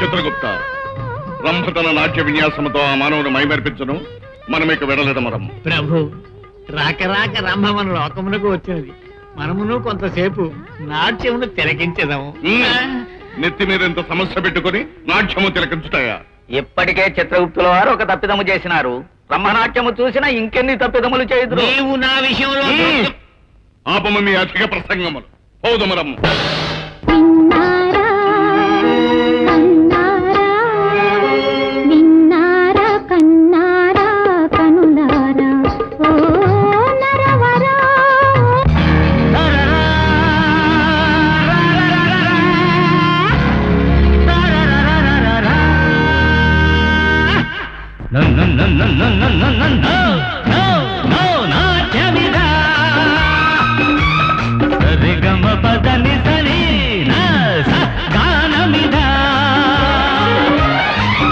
చిత్రగుప్త రంభతన నాట్య విన్యాసంతో ఆ మానవుని మైమర్పించను మనమిక వెడలెదమరం. ప్రభు రాక రాక రంభ మన లోకమునకు వచ్చినది. మనమును కొంతసేపు నాట్యమును తిలకించదాము. నెత్తి మీద ఇంత సమస్య పెట్టుకుని నాట్యము తిలకించుతాయా? ఇప్పటికే చిత్రగుప్తుల వారు ఒక తప్పిదము చేసినారు. బ్రహ్మనాట్యము చూసినా ఇంకెన్ని తప్పిదములు చేయదు. నీవు నా విషయంలో ఆపము మీ అధిక ప్రసంగములు. పౌదమరము.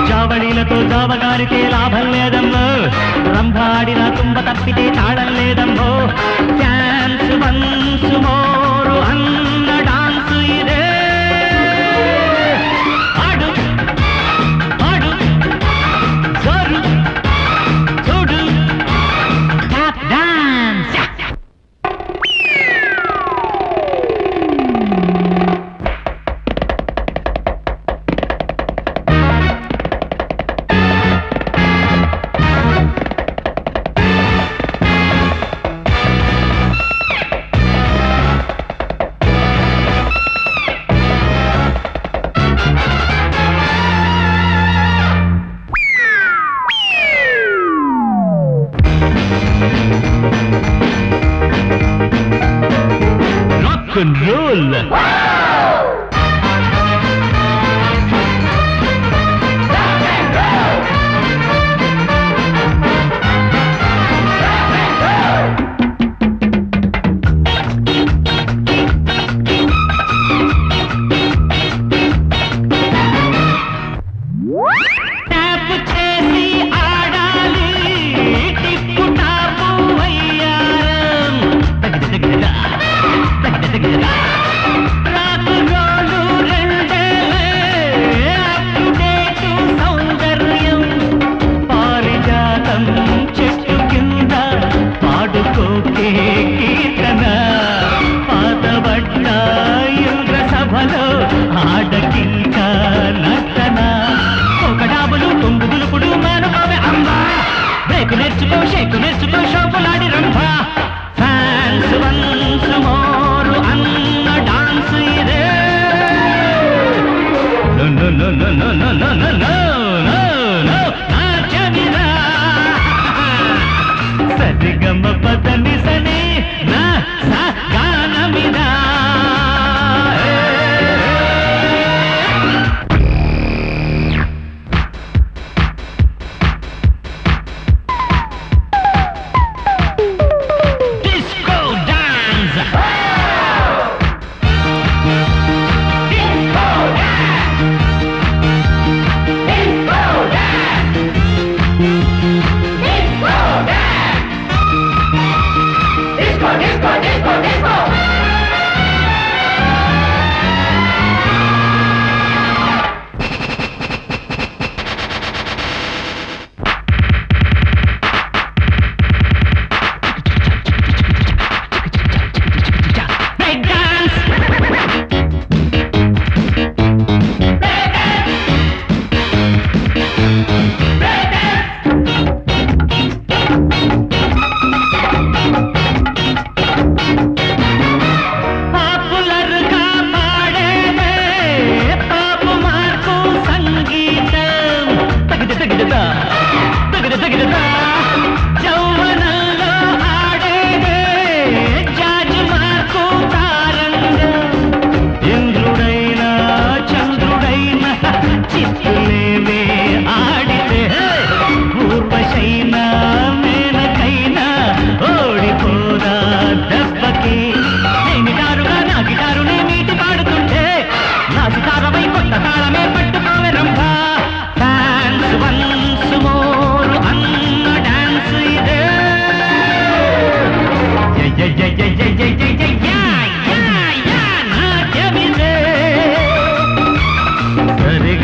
జావళీలతో జావగారితే లాభం లేదమ్మో, రంభాడిన తుంబ తప్పితే తాళం లేదమ్మో. డాన్స్ వన్స్ మోరు అన్న డాన్స్ ఇదే. ఆడు ఆడు జోరు చూడు టాప్ డాన్స్. Control.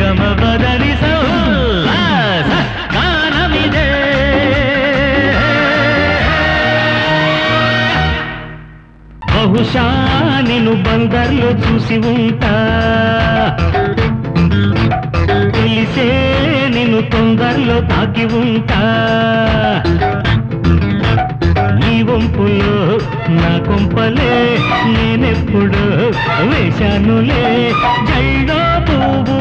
Come బహుశా నేను బందర్లో చూసి ఉంటా తెలిసే నేను తొందరలో తాకి ఉంటా నీ వంపులో నా కొంపలే నేనెప్పుడు వేశానులే జైలో పువ్వు